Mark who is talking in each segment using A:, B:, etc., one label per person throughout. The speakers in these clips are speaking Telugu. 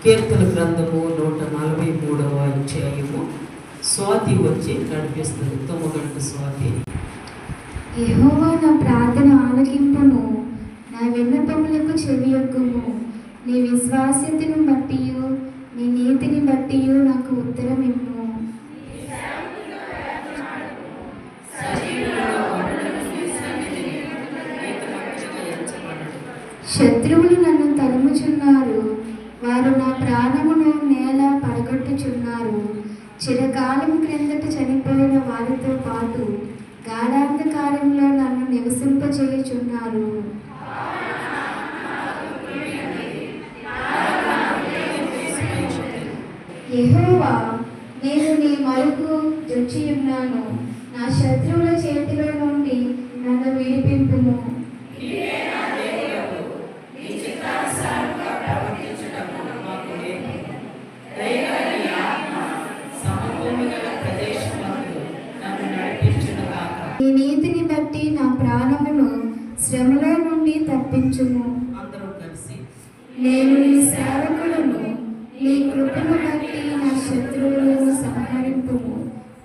A: కీర్తన గ్రంథము 143వ అధ్యాయము. స్వాతి వచ్చి నడిపిస్తుంది. తుమ్మగంట స్వాతి.
B: యెహోవా నా ప్రార్థన ఆలకింపుము, నా విన్నపములకు చెవియొగ్గుము. నీ విశ్వాస్యతను బట్టియు నీ నీతిని బట్టియు నాకు ఉత్తరమిమ్ము. శత్రువులు నన్ను తరుముచున్నారు, వారు నా ప్రాణమును నేల పడగొట్టుచున్నారు. చిరకాలం క్రిందట చనిపోయిన వారితో పాటు గాఢాంధకారంలో నన్ను నివసింపచేయుచున్నారు. యెహోవా, నేను నీ మరుగు జొచ్చియున్నాను. నా శత్రువుల చేతిలో నుండి నన్ను విడిపింపుము. నీ నీతిని బట్టి నా ప్రాణమును శ్రమలో నుండి తప్పించుము.
A: అందరూ కలిసి
B: నేను నీ సేవకులను, నీ కృపను బట్టి నా శత్రువులను సంహరింపుము.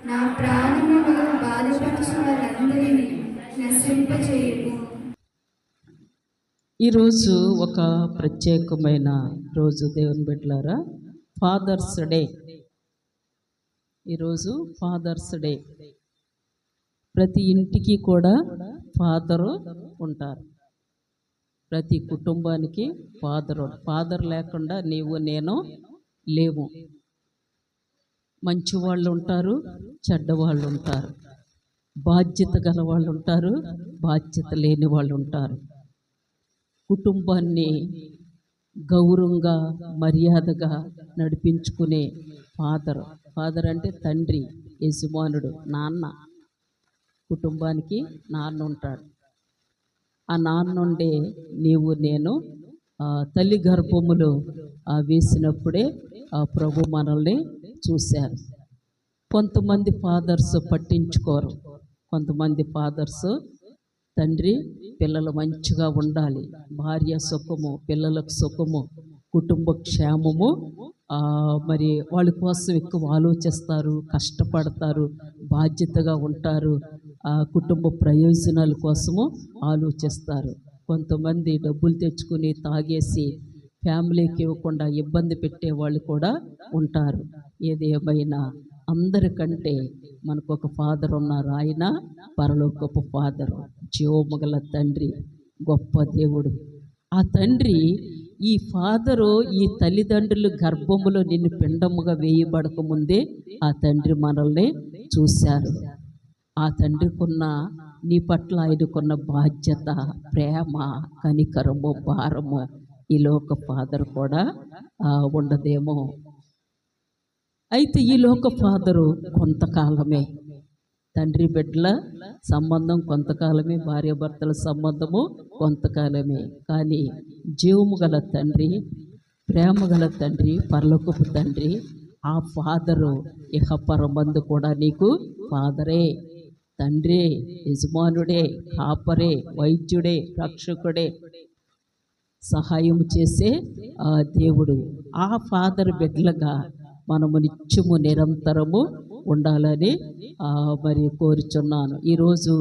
B: నా ప్రాణమును బాధపరచు వారందరినీ నశింపచేయుము.
C: ఈరోజు ఒక ప్రత్యేకమైన రోజు దేవుని బిడ్డలారా, ఫాదర్స్ డే. ఈరోజు ఫాదర్స్ డే. ప్రతి ఇంటికి కూడా ఫాదరు ఉంటారు. ప్రతి కుటుంబానికి ఫాదర్ లేకుండా నీవు నేను లేవు. మంచి వాళ్ళు ఉంటారు, చెడ్డవాళ్ళు ఉంటారు, బాధ్యత గల వాళ్ళు ఉంటారు, బాధ్యత లేని వాళ్ళు ఉంటారు. కుటుంబాన్ని గౌరవంగా మర్యాదగా నడిపించుకునే ఫాదర్ అంటే తండ్రి, యజమానుడు, నాన్న. కుటుంబానికి నాన్న ఉంటాడు. ఆ నాన్న నుండే నీవు నేను తల్లి గర్భములో వేసినప్పుడే ఆ ప్రభు మనల్ని చూశారు. కొంతమంది ఫాదర్స్ పట్టించుకోరు. కొంతమంది ఫాదర్స్ తండ్రి పిల్లలు మంచిగా ఉండాలి, భార్య సుఖము, పిల్లలకు సుఖము, కుటుంబ క్షేమము, మరి వాళ్ళ కోసం ఎక్కువ ఆలోచిస్తారు, కష్టపడతారు, బాధ్యతగా ఉంటారు, కుటుంబ ప్రయోజనాల కోసము ఆలోచిస్తారు. కొంతమంది డబ్బులు తెచ్చుకుని తాగేసి ఫ్యామిలీకి ఇవ్వకుండా ఇబ్బంది పెట్టే వాళ్ళు కూడా ఉంటారు. ఏది ఏమైనా అందరికంటే మనకు ఒక ఫాదర్ ఉన్నారు. ఆయన పరలోకపు ఫాదరు, జీవముగల తండ్రి, గొప్ప దేవుడు. ఆ తండ్రి, ఈ ఫాదరు ఈ తల్లిదండ్రులు గర్భములో నిన్ను పిండముగా వేయబడకముందే ఆ తండ్రి మనల్ని చూశారు. ఆ తండ్రికున్న నీ పట్ల ఆయనకున్న బాధ్యత, ప్రేమ, కనికరము, భారము ఈ లోక ఫాదర్ కూడా ఉండదేమో. అయితే ఈ లోక ఫాదరు కొంతకాలమే. తండ్రి బిడ్డల సంబంధం కొంతకాలమే, భార్యాభర్తల సంబంధము కొంతకాలమే. కానీ జీవము గల తండ్రి, ప్రేమ గల తండ్రి, పరలోకపు తండ్రి, ఆ ఫాదరు ఇహపరమందు కూడా నీకు ఫాదరే, తండ్రే, యజమానుడే, కాపరే, వైద్యుడే, రక్షకుడే, సహాయం చేసే దేవుడు. ఆ ఫాదర్ బిడ్డలుగా మనము నిత్యము నిరంతరము ఉండాలని మరి కోరుచున్నాను. ఈరోజు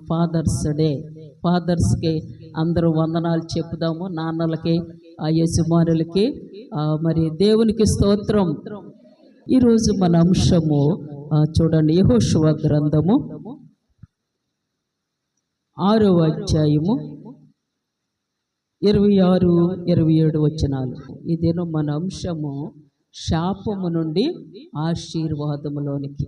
C: ఫాదర్స్ డే. ఫాదర్స్కి అందరూ వందనాలు చెప్పుదాము. నాన్నలకి, యజమానులకి, మరి దేవునికి స్తోత్రం. ఈరోజు మన అంశము చూడండి, యెహోషువ గ్రంథము 6వ అధ్యాయము 26-27 వచనాలు. ఇదేనో మన అంశము, శాపము నుండి ఆశీర్వాదములోనికి.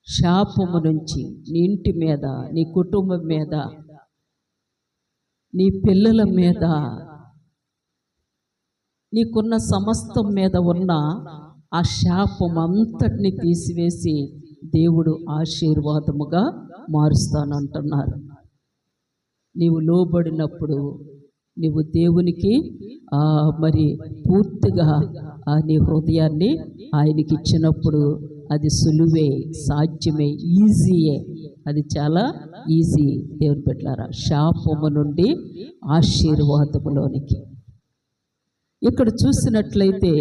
C: శాపము నుంచి నీ ఇంటి మీద, నీ కుటుంబం మీద, నీ పిల్లల మీద, నీకున్న సమస్తం మీద ఉన్న ఆ శాపం అంతటిని తీసివేసి దేవుడు ఆశీర్వాదముగా మారుస్తానంటున్నారు. నీవు లోబడినప్పుడు, నీవు దేవునికి మరి పూర్తిగా నీ హృదయాన్ని ఆయనకి ఇచ్చినప్పుడు అది సులువే, సాధ్యమే, ఈజీయే. అది చాలా ఈజీ. దేవుని బిడ్డలారా, శాపము నుండి ఆశీర్వాదములోనికి. ఇక్కడ చూసినట్లయితే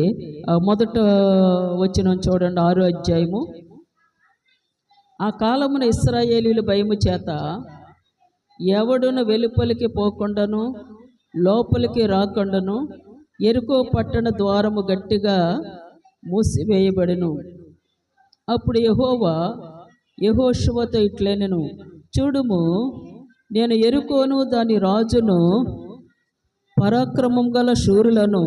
C: మొదట వచనం చూడండి, 6వ అధ్యాయము. ఆ కాలమున ఇశ్రాయేలీయుల భయము చేత ఎవడును వెలుపలికి పోకుండాను లోపలికి రాకుండాను యెరికో పట్టణ ద్వారము గట్టిగా మూసివేయబడెను. అప్పుడు యెహోవా యెహోషువతో ఇట్లనెను, చూడుము, నేను యెరికోను దాని రాజును పరాక్రమం గల శూరులను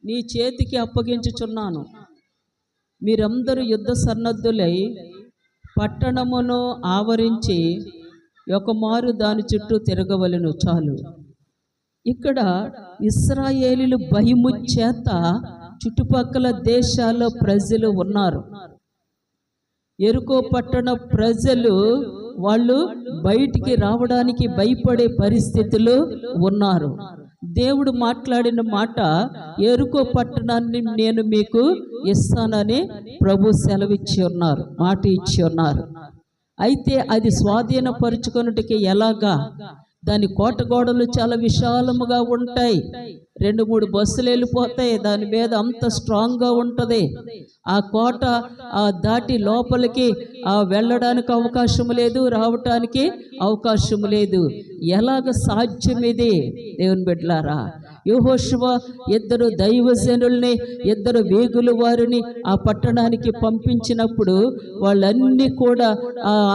C: నీ చేతికి అప్పగించుచున్నాను. మీరందరూ యుద్ధ సన్నద్ధులై పట్టణమును ఆవరించి ఒకమారు దాని చుట్టూ తిరగవలెను. చాలు. ఇక్కడ ఇశ్రాయేలీయులు భయము చేత చుట్టుపక్కల దేశాల్లో ప్రజలు ఉన్నారు. యెరికో పట్టణ ప్రజలు వాళ్ళు బయటికి రావడానికి భయపడే పరిస్థితులు ఉన్నారు. దేవుడు మాట్లాడిన మాట, యెరికో పట్టణాన్ని నేను మీకు ఇస్తానని ప్రభు సెలవిచ్చి ఉన్నారు, మాట ఇచ్చి ఉన్నారు. అయితే అది స్వాధీనపరుచుకొనుటకి ఎలాగా? దాని కోట గోడలు చాలా విశాలముగా ఉంటాయి. 2-3 బస్సులు వెళ్ళిపోతాయి. దాని మీద అంత స్ట్రాంగ్గా ఉంటుంది. ఆ కోట దాటి లోపలికి వెళ్ళడానికి అవకాశం లేదు, రావటానికి అవకాశం లేదు. ఎలాగ సాధ్యం ఇది? దేవుని బిడ్డలారా, యెహోషువ 2 దైవజనుల్ని, 2 వేగుల వారిని ఆ పట్టణానికి పంపించినప్పుడు వాళ్ళన్నీ కూడా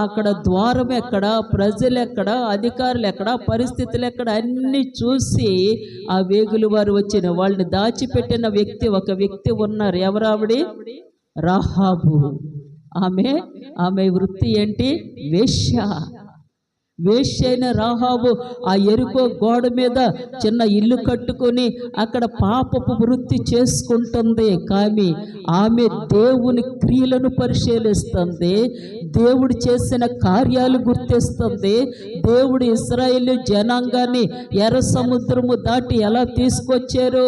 C: అక్కడ ద్వారం ఎక్కడ, ప్రజలు ఎక్కడ, అధికారులు ఎక్కడ, పరిస్థితులు ఎక్కడ అన్నీ చూసి ఆ వేగుల వారు వచ్చిన వాళ్ళని దాచిపెట్టిన ఒక వ్యక్తి ఉన్నారు. ఎవరావిడి? రాహాబు. ఆమె వృత్తి ఏంటి? వేశ్య. వేశ్యైన రాహాబు ఆ యెరికో గోడ మీద చిన్న ఇల్లు కట్టుకొని అక్కడ పాపపు వృత్తి చేసుకుంటుంది. కానీ ఆమె దేవుని క్రియలను పరిశీలిస్తుంది, దేవుడు చేసిన కార్యాలు గుర్తిస్తుంది. దేవుడు ఇశ్రాయేలు జనాంగాన్ని ఎర్ర సముద్రము దాటి ఎలా తీసుకొచ్చారో,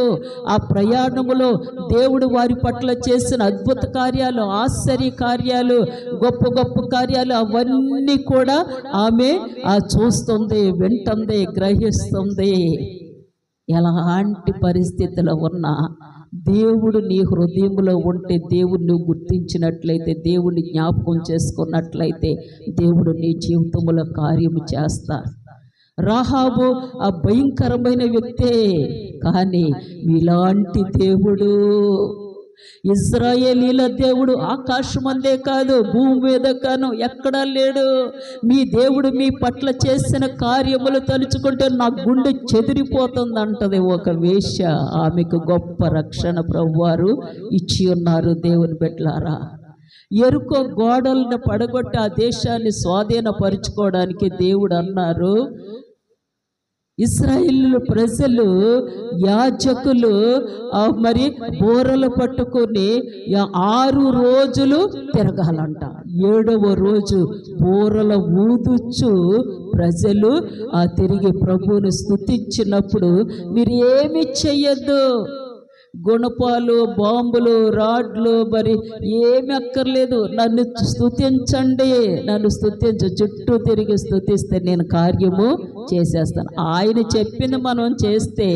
C: ఆ ప్రయాణములో దేవుడు వారి పట్ల చేసిన అద్భుత కార్యాలు, ఆశ్చర్య కార్యాలు, గొప్ప గొప్ప కార్యాలు అవన్నీ కూడా ఆమె చూస్తుంది, వింటుంది, గ్రహిస్తుంది. ఎలాంటి పరిస్థితిలో ఉన్నా దేవుడు నీ హృదయంలో ఉంటే, దేవుడిని గుర్తించినట్లయితే, దేవుడిని జ్ఞాపకం చేసుకున్నట్లయితే దేవుడు నీ జీవితంలో కార్యము చేస్తారు. రాహాబు ఆ భయంకరమైన వ్యక్తే, కానీ ఇలాంటి దేవుడు, ఇశ్రాయేలీల దేవుడు ఆకాశం అందే కాదు, భూమి మీద కాను ఎక్కడా లేడు. మీ దేవుడు మీ పట్ల చేసిన కార్యములు తలుచుకుంటే నా గుండె చెదిరిపోతుంది అంటది ఒక వేశ్య. ఆమెకు గొప్ప రక్షణ ప్రభువారు ఇచ్చి ఉన్నారు. దేవుని బిడ్డలారా, యెరికో గోడలను పడగొట్టి ఆ దేశాన్ని స్వాధీనపరుచుకోవడానికి దేవుడు అన్నారు, ఇశ్రాయేలు ప్రజలు, యాజకులు మరి బోరలు పట్టుకొని 6 రోజులు తిరగాలంట. 7వ రోజు బోరల ఊదుచు ప్రజలు తిరిగి ప్రభువుని స్తుతించినప్పుడు మీరు ఏమి చెయ్యొద్దు. గుణపాలు, బాంబులు, రాడ్లు మరి ఏమి అక్కర్లేదు. నన్ను స్తుతించండి, నన్ను చుట్టూ తిరిగి స్తుతిస్తే నేను కార్యము చేసేస్తాను. ఆయన చెప్పింది మనం చేస్తే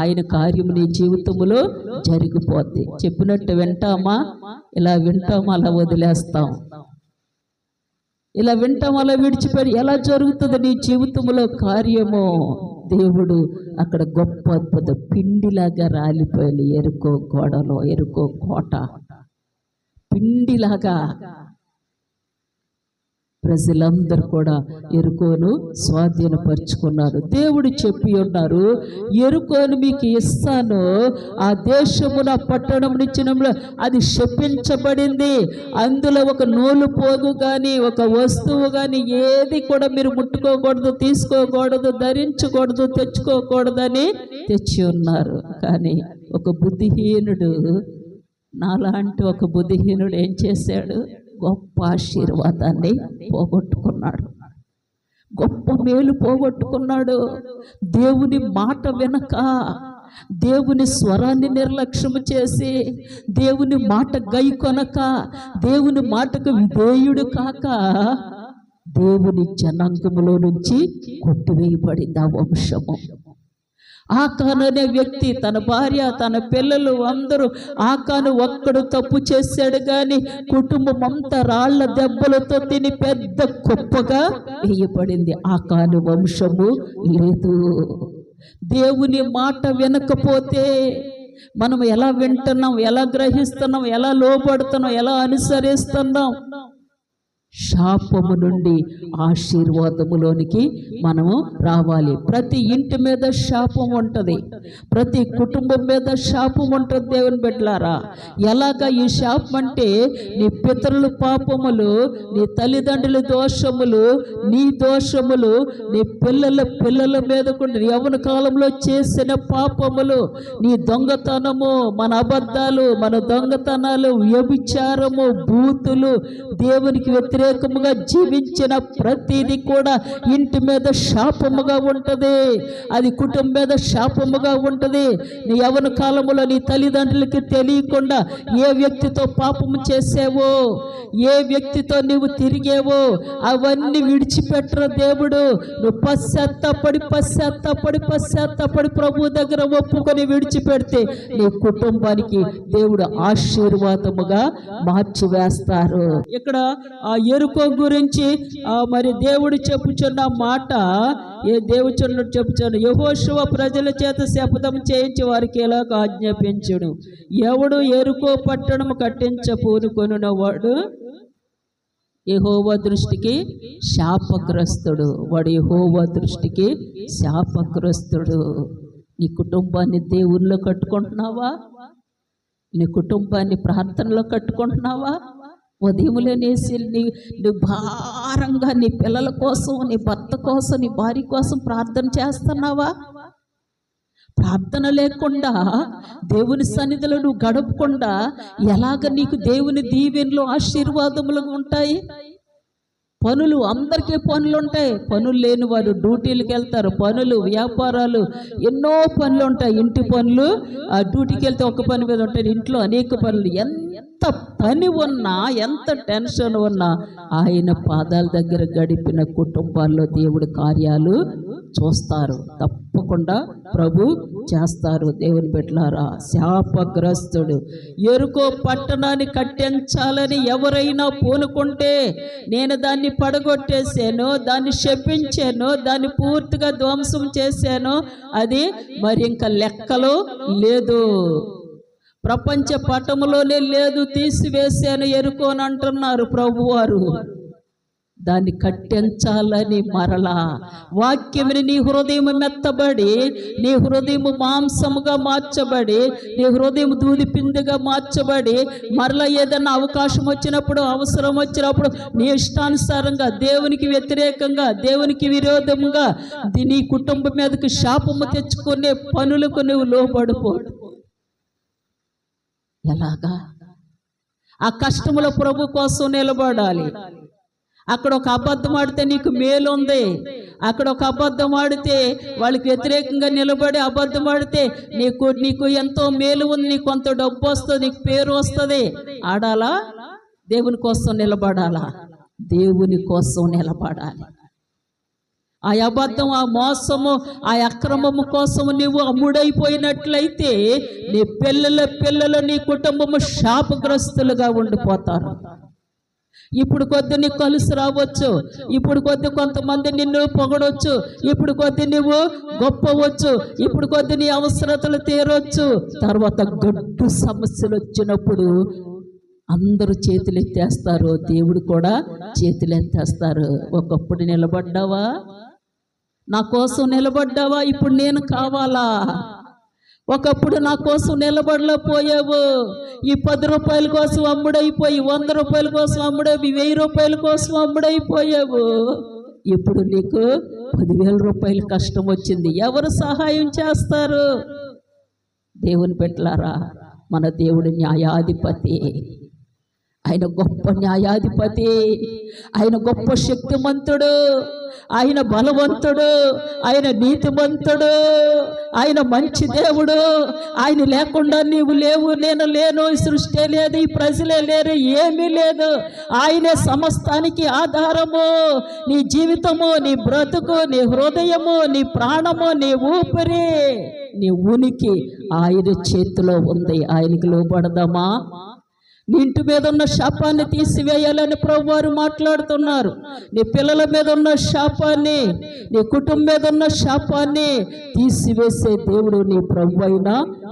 C: ఆయన కార్యము నీ జీవితంలో జరిగిపోద్ది. చెప్పినట్టు వింటామా? ఇలా వింటామా, అలా వదిలేస్తాం. ఇలా వింటాం, అలా విడిచిపెట్టి ఎలా జరుగుతుంది నీ జీవితంలో కార్యము? దేవుడు అక్కడ గొప్ప అద్భుత పిండిలాగా రాలిపోయింది. యెరికో గోడలో, యెరికో కోట పిండిలాగా ప్రజలందరూ కూడా యెరికోను స్వాధీనపరుచుకున్నారు. దేవుడు చెప్పి ఉన్నారు, యెరికోను మీకు ఇస్తాను, ఆ దేశమున పట్టణం నిచ్చినంలో అది శపించబడింది. అందులో ఒక నూలు పోగు కానీ, ఒక వస్తువు కానీ ఏది కూడా మీరు ముట్టుకోకూడదు, తీసుకోకూడదు, ధరించకూడదు, తెచ్చుకోకూడదని తెచ్చి ఉన్నారు. కానీ ఒక బుద్ధిహీనుడు, నాలాంటి ఒక బుద్ధిహీనుడు ఏం చేశాడు? గొప్ప ఆశీర్వాదాన్ని పోగొట్టుకున్నాడు, గొప్ప మేలు పోగొట్టుకున్నాడు. దేవుని మాట వినక, దేవుని స్వరాన్ని నిర్లక్ష్యం చేసి, దేవుని మాట గైకొనక, దేవుని మాటకు విధేయుడు కాక దేవుని జనాంగములో నుంచి కొట్టివేయబడింది ఆ వంశము. ఆకాను అనే వ్యక్తి, తన భార్య, తన పిల్లలు అందరూ, ఆకాను ఒక్కడు తప్పు చేశాడు కానీ కుటుంబం అంతా రాళ్ల దెబ్బలతో తిని పెద్ద కుప్పగా వేయబడింది. ఆకాను వంశము లేదు. దేవుని మాట వినకపోతే మనం ఎలా వింటున్నాం, ఎలా గ్రహిస్తున్నాం, ఎలా లోబడుతున్నాం, ఎలా అనుసరిస్తున్నాం? శాపము నుండి ఆశీర్వాదములోనికి మనము రావాలి. ప్రతి ఇంటి మీద శాపం ఉంటుంది, ప్రతి కుటుంబం మీద శాపం ఉంటుంది. దేవుని బిడ్డలారా, ఎలాగ ఈ శాపం అంటే నీ పితరుల పాపములు, నీ తల్లిదండ్రుల దోషములు, నీ దోషములు, నీ పిల్లల మీద కూడా యవ్వన కాలంలో చేసిన పాపములు, నీ దొంగతనము, మన అబద్ధాలు, మన దొంగతనాలు, వ్యభిచారము, బూతులు, దేవునికి వ్యతిరేకముగా జీవించిన ప్రతిదీ కూడా ఇంటి మీద శాపముగా ఉంటుంది. అది కుటుంబం మీద శాపముగా ఉంటుంది. నీ యవ్వన కాలంలో నీ తల్లిదండ్రులకి తెలియకుండా ఏ వ్యక్తితో పాపము చేసావో, ఏ వ్యక్తితో నువ్వు తిరిగేవో అవన్నీ విడిచిపెట్టరు దేవుడు. నువ్వు పశ్చాత్తాపడి ప్రభు దగ్గర ఒప్పుకొని విడిచిపెడితే నీ కుటుంబానికి దేవుడు ఆశీర్వాదముగా మార్చివేస్తారు. ఇక్కడ ఆ ఎరుకో గురించి మరి దేవుడు చెప్పుచున్న మాట, దేవుడు చెప్పుచున్న, యెహోషువ ప్రజల చేత శపథం చేయించి వారికి ఎలాగ ఆజ్ఞాపించును, ఎవడు ఎరుకో పట్టణం కట్టించపూనుకొనిన వాడు యెహోవా దృష్టికి శాపగ్రస్తుడు. వాడు యెహోవా దృష్టికి శాపగ్రస్తుడు. నీ కుటుంబాన్ని దేవుల్లో కట్టుకుంటున్నావా? నీ కుటుంబాన్ని ప్రార్థనలో కట్టుకుంటున్నావా? ఉదయములేనేసి నువ్వు భారంగా నీ పిల్లల కోసం, నీ భర్త కోసం, నీ భార్య కోసం ప్రార్థన చేస్తున్నావా? ప్రార్థన లేకుండా దేవుని సన్నిధిలో నువ్వు గడపకుండా ఎలాగ నీకు దేవుని దీవెనలు, ఆశీర్వాదములు ఉంటాయి? పనులు, అందరికీ పనులు ఉంటాయి. పనులు లేని వారు డ్యూటీలకు వెళ్తారు. పనులు, వ్యాపారాలు, ఎన్నో పనులు ఉంటాయి. ఇంటి పనులు, ఆ డ్యూటీకి వెళ్తే ఒక పని మీద ఉంటాయి. ఇంట్లో అనేక పనులు. ఎంత పని ఉన్నా, ఎంత టెన్షన్ ఉన్నా ఆయన పాదాల దగ్గర గడిపిన కుటుంబాల్లో దేవుడి కార్యాలు చూస్తారు. తప్పకుండా ప్రభు చేస్తారు. దేవుని బిడ్డలారా, శాపగ్రస్తుడు. ఎరుకో పట్టణాన్ని కట్టించాలని ఎవరైనా పూనుకుంటే నేను దాన్ని పడగొట్టేసాను, దాన్ని శపించాను, దాన్ని పూర్తిగా ధ్వంసం చేశాను, అది మరి ఇంకా లెక్కలో లేదు, ప్రపంచ పటములోనే లేదు, తీసివేశాను ఎరుకోని అంటున్నారు ప్రభువారు. దాన్ని కట్టించాలని మరలా వాక్యముని నీ హృదయం మెత్తబడి, నీ హృదయం మాంసముగా మార్చబడి, నీ హృదయం దూది పిండిగా మార్చబడి, మరలా ఏదైనా అవకాశం వచ్చినప్పుడు, అవసరం వచ్చినప్పుడు నీ ఇష్టానుసారంగా దేవునికి వ్యతిరేకంగా, దేవునికి విరోధంగా నీ కుటుంబం మీదకి శాపము తెచ్చుకునే పనులకు నువ్వు లోబడిపో. ఎలాగా? ఆ కష్టముల ప్రభు కోసం నిలబడాలి. అక్కడ ఒక అబద్ధం ఆడితే నీకు మేలు ఉంది, అక్కడ ఒక అబద్ధం ఆడితే వాళ్ళకి వ్యతిరేకంగా నిలబడి అబద్ధం ఆడితే నీకు ఎంతో మేలు ఉంది, నీకు కొంత డబ్బు వస్తుంది, నీకు పేరు వస్తుంది. ఆడాలా? దేవుని కోసం నిలబడాలా? దేవుని కోసం నిలబడాలి. ఆ అబద్ధం, ఆ మోసము, ఆ అక్రమము కోసము నువ్వు అమ్ముడైపోయినట్లయితే నీ పిల్లలు నీ కుటుంబము శాపగ్రస్తులుగా ఉండిపోతారు. ఇప్పుడు కొద్ది నీకు కలిసి రావచ్చు, ఇప్పుడు కొద్ది కొంతమంది నిన్ను పొగడవచ్చు, ఇప్పుడు కొద్ది నువ్వు గొప్పవచ్చు, ఇప్పుడు కొద్ది నీ అవసరతలు తీరవచ్చు. తర్వాత గడ్డు సమస్యలు వచ్చినప్పుడు అందరూ చేతులు ఎత్తేస్తారు, దేవుడు కూడా చేతులు ఎత్తేస్తారు. ఒకప్పుడు నిలబడ్డావా? నా కోసం నిలబడ్డావా? ఇప్పుడు నేను కావాలా? ఒకప్పుడు నా కోసం నిలబడలేకపోయావు. ఈ 10 రూపాయల కోసం అమ్ముడైపోయి, 100 రూపాయల కోసం అమ్ముడైపోయి, 1000 రూపాయల కోసం అమ్ముడైపోయావు. ఇప్పుడు నీకు 10,000 రూపాయల కష్టం వచ్చింది. ఎవరు సహాయం చేస్తారు? దేవుని బిడ్డలారా, మన దేవుడు న్యాయాధిపతి. ఆయన గొప్ప న్యాయాధిపతి, ఆయన గొప్ప శక్తిమంతుడు, ఆయన బలవంతుడు, ఆయన నీతిమంతుడు, ఆయన మంచి దేవుడు. ఆయన లేకుండా నీవు లేవు, నేను లేను, ఈ సృష్టి లేదు, ఈ ప్రజలే లేరు, ఏమీ లేదు. ఆయనే సమస్తానికి ఆధారము. నీ జీవితము, నీ బ్రతుకు, నీ హృదయము, నీ ప్రాణము, నీ ఊపిరి, నీ ఉనికి ఆయన చేతిలో ఉంది. ఆయనకి లోబడదామా? నీ ఇంటి మీద ఉన్న శాపాన్ని తీసివేయాలని ప్రభువారు మాట్లాడుతున్నారు. నీ పిల్లల మీద ఉన్న శాపాన్ని, నీ కుటుంబం మీద ఉన్న శాపాన్ని తీసివేసే దేవుడు నీ ప్రభు అయిన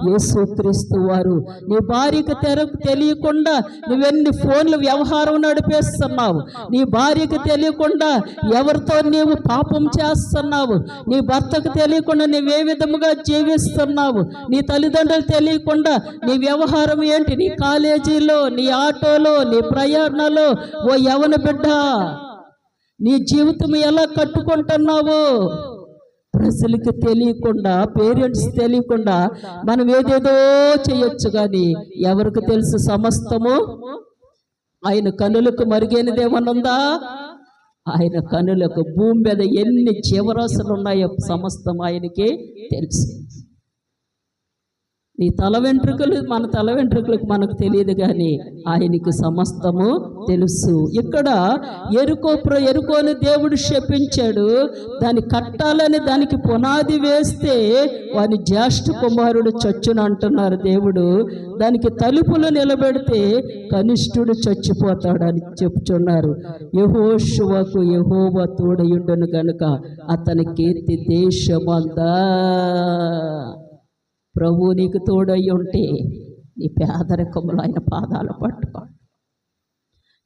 C: యేసుక్రీస్తు వారు. నీ భార్యకు తెలియకుండా నువ్వెన్ని ఫోన్లు వ్యవహారం నడిపేస్తున్నావు, నీ భార్యకు తెలియకుండా ఎవరితో నీవు పాపం చేస్తున్నావు, నీ భర్తకు తెలియకుండా నీవే విధముగా జీవిస్తున్నావు, నీ తల్లిదండ్రులు తెలియకుండా నీ వ్యవహారం ఏంటి, నీ కాలేజీలో, నీ ఆటోలో, నీ ప్రయాణంలో, ఓ యవన బిడ్డ నీ జీవితం ఎలా కట్టుకుంటున్నావు? ప్రజలకు తెలియకుండా, పేరెంట్స్ తెలియకుండా మనం ఏదేదో చేయొచ్చు, కానీ ఎవరికి తెలుసు సమస్తము? ఆయన కనులకు మరుగైనదేమనుందా? ఆయన కనులకు భూమి మీద ఎన్ని జీవరాశులు ఉన్నాయో సమస్తం ఆయనకి తెలుసు. నీ తల వెంట్రుకలు, మన తల వెంట్రుకలకు మనకు తెలియదు, కానీ ఆయనకి సమస్తము తెలుసు. ఇక్కడ ఎరుకోని దేవుడు శపించాడు. దాన్ని కట్టాలని దానికి పునాది వేస్తే వాని జ్యేష్ఠ కుమారుడు చచ్చును అంటున్నారు దేవుడు. దానికి తలుపులు నిలబెడితే కనిష్ఠుడు చచ్చిపోతాడని చెప్పుచున్నారు. యెహోషువకు యెహోవా తోడయుండును గనుక అతని కీర్తి దేశమంతా. ప్రభు నీకు తోడై ఉంటే నీ పేదరికంలో ఆయన పాదాలు పట్టుకో,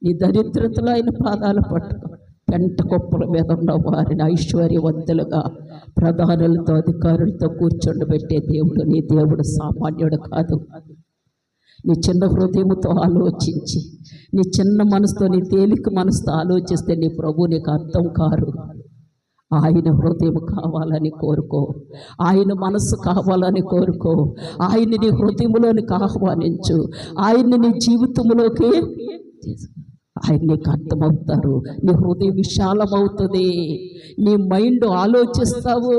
C: నీ దరిద్రతలో ఆయన పాదాలు పట్టుకో. పెంట కుప్పల మీద ఉన్న వారిని ఐశ్వర్యవంతులుగా ప్రధానులతో, అధికారులతో కూర్చోబెట్టే దేవుడు నీ దేవుడు సామాన్యుడు కాదు. నీ చిన్న హృదయంతో ఆలోచించి, నీ చిన్న మనసుతో, నీ తేలిక మనసుతో ఆలోచిస్తే నీ ప్రభు నీకు అర్థం కారు. ఆయన హృదయం కావాలని కోరుకో, ఆయన మనస్సు కావాలని కోరుకో, ఆయన్ని నీ హృదయంలోనికి ఆహ్వానించు, ఆయన్ని నీ జీవితంలోకి ఆయన నీకు అర్థమవుతారు. నీ హృదయం విశాలమవుతుంది, నీ మైండ్ ఆలోచిస్తావు.